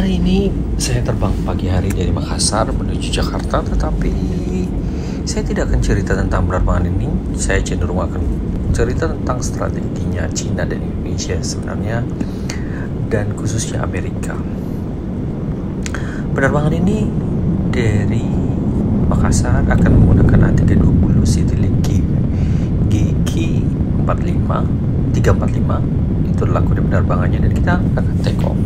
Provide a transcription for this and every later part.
Hari ini saya terbang pagi hari dari Makassar menuju Jakarta, tetapi saya tidak akan cerita tentang penerbangan ini. Saya cenderung akan cerita tentang strateginya Cina dan Indonesia sebenarnya, dan khususnya Amerika. Penerbangan ini dari Makassar akan menggunakan A320 Citylink GQ345. Itu adalah kode penerbangannya, dan kita akan take off.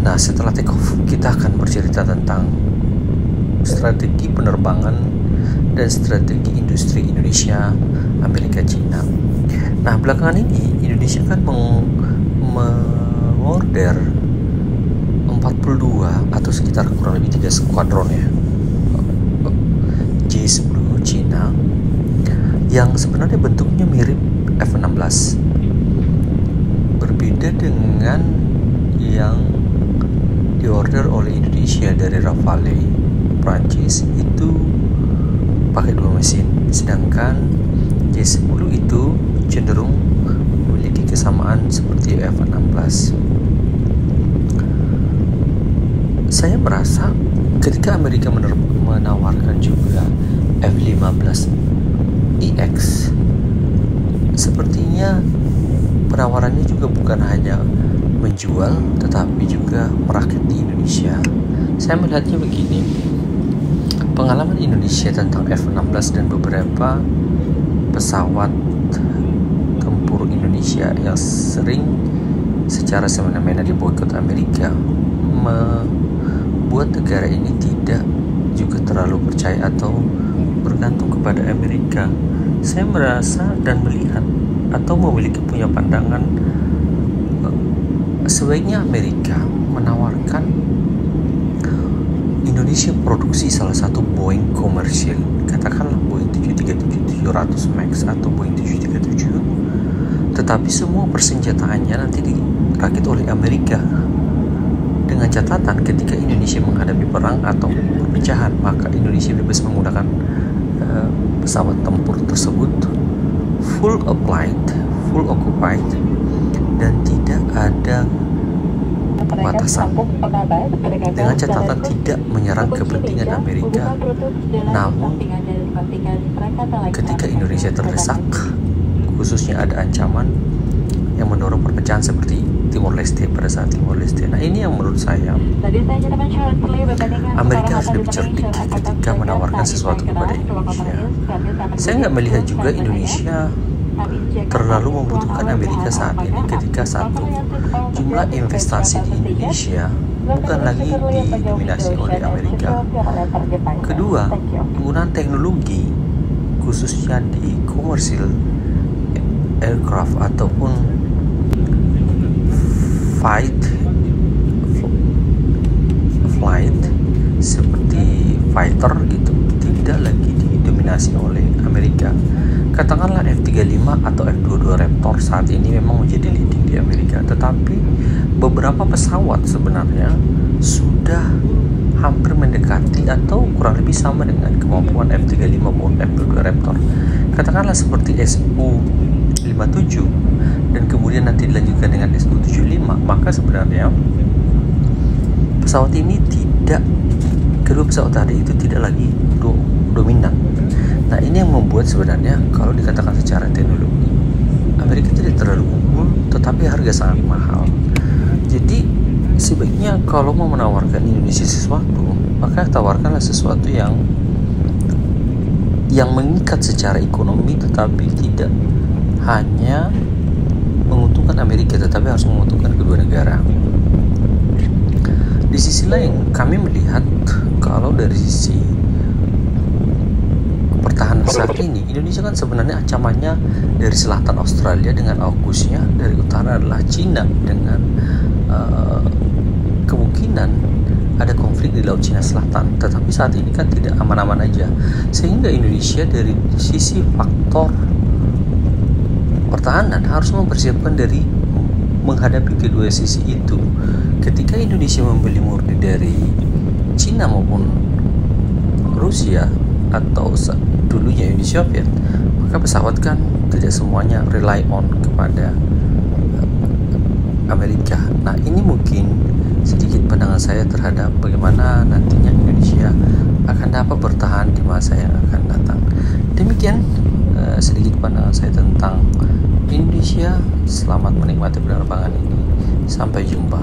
Nah, setelah take off, kita akan bercerita tentang strategi penerbangan dan strategi industri Indonesia, Amerika, Cina. Nah, belakangan ini Indonesia kan mengorder 42 atau sekitar kurang lebih 3 skuadron ya, J10 Cina, yang sebenarnya bentuknya mirip F-16. Berbeda dengan yang diorder oleh Indonesia dari Rafale Prancis, itu pakai 2 mesin, sedangkan J10 itu cenderung memiliki kesamaan seperti F-16. Saya merasa ketika Amerika menawarkan juga F-15EX, sepertinya penawarannya juga bukan hanya menjual tetapi juga merakit di Indonesia. Saya melihatnya begini, pengalaman Indonesia tentang F-16 dan beberapa pesawat tempur Indonesia yang sering secara semena-mena diboikot Amerika membuat negara ini tidak juga terlalu percaya atau bergantung kepada Amerika. Saya merasa dan melihat atau memiliki punya pandangan, sebaiknya Amerika menawarkan Indonesia produksi salah satu Boeing komersil, katakanlah Boeing 737-700 MAX atau Boeing 737, tetapi semua persenjataannya nanti dirakit oleh Amerika, dengan catatan ketika Indonesia menghadapi perang atau perpecahan, maka Indonesia bebas menggunakan pesawat tempur tersebut full occupied, dan tidak ada pembatasan, dengan catatan tidak menyerang kepentingan Amerika. Namun ketika Indonesia terdesak, khususnya ada ancaman yang mendorong perpecahan seperti Timor Leste pada saat Timor Leste. Nah, ini yang menurut saya Amerika harus lebih cerdik ketika menawarkan sesuatu kepada Indonesia. Saya nggak melihat juga Indonesia terlalu membutuhkan Amerika saat ini, ketika satu, jumlah investasi di Indonesia bukan lagi didominasi oleh Amerika. Kedua, penggunaan teknologi khususnya di commercial aircraft ataupun flight seperti fighter gitu tidak lagi didominasi oleh Amerika. Katakanlah F-35 atau F-22 Raptor saat ini memang menjadi leading di Amerika, tetapi beberapa pesawat sebenarnya sudah hampir mendekati atau kurang lebih sama dengan kemampuan F-35 maupun F-22 Raptor. Katakanlah seperti Su-57 dan kemudian nanti dilanjutkan dengan Su-75, maka sebenarnya pesawat ini kedua pesawat tadi itu tidak lagi dominan. Nah, ini yang membuat sebenarnya kalau dikatakan secara teknologi Amerika tidak terlalu unggul, tetapi harga sangat mahal. Jadi sebaiknya kalau mau menawarkan Indonesia sesuatu, maka tawarkanlah sesuatu yang mengikat secara ekonomi, tetapi tidak hanya menguntungkan Amerika, tetapi harus menguntungkan kedua negara. Di sisi lain, kami melihat kalau dari sisi pertahanan saat ini, Indonesia kan sebenarnya ancamannya dari selatan Australia dengan AUKUS-nya, dari utara adalah Cina dengan kemungkinan ada konflik di Laut Cina Selatan. Tetapi saat ini kan tidak aman-aman aja, sehingga Indonesia dari sisi faktor pertahanan harus mempersiapkan dari menghadapi kedua sisi itu. Ketika Indonesia membeli murni dari Cina maupun Rusia atau dulunya Uni Soviet, maka pesawat kan tidak semuanya rely on kepada Amerika. Nah, ini mungkin sedikit pandangan saya terhadap bagaimana nantinya Indonesia akan dapat bertahan di masa yang akan datang. Demikian sedikit pandangan saya tentang Indonesia. Selamat menikmati penerbangan ini. Sampai jumpa.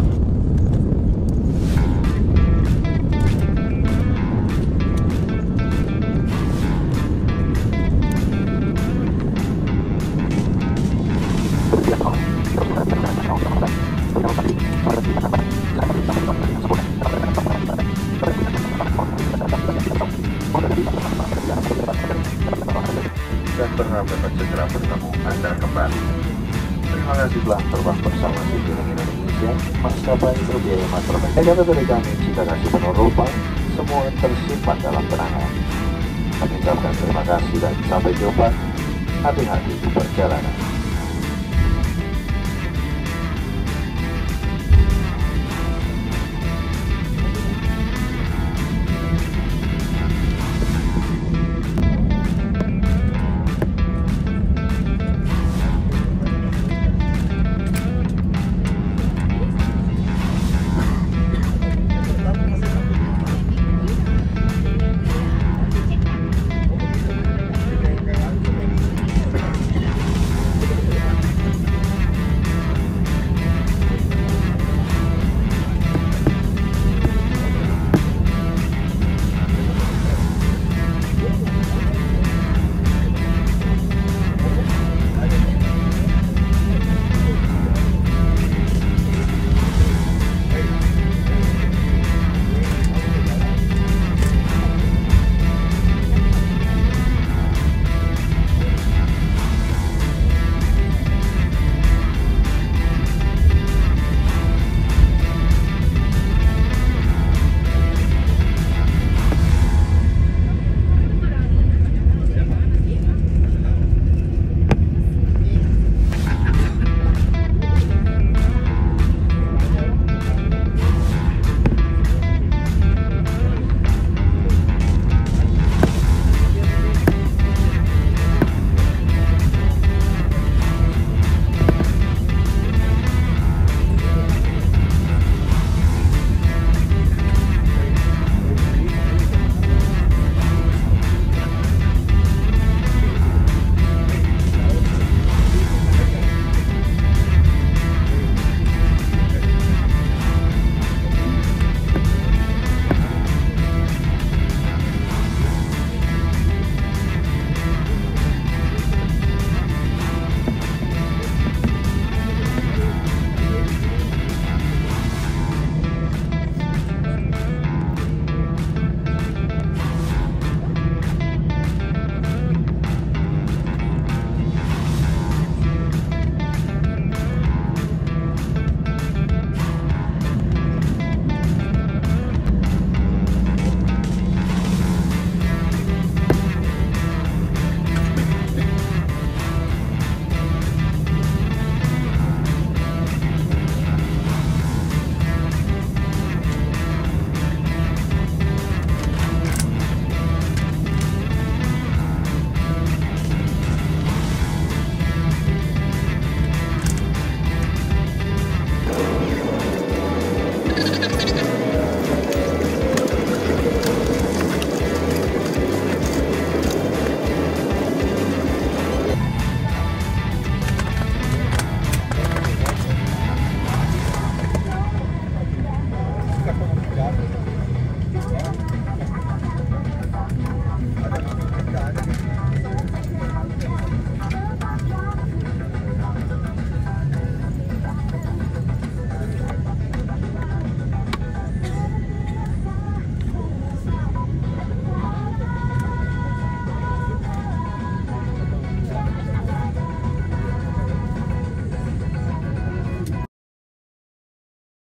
Dan berharap dapat segera bertemu Anda kembali. Terima kasih telah terbang bersama Citylink Indonesia, maskapai berbiaya masterbank. Kata dari kami, Cita Kasih Penumpang, semua tersimpan dalam kenangan. Kami ucapkan terima kasih dan sampai jumpa. Hati-hati di perjalanan.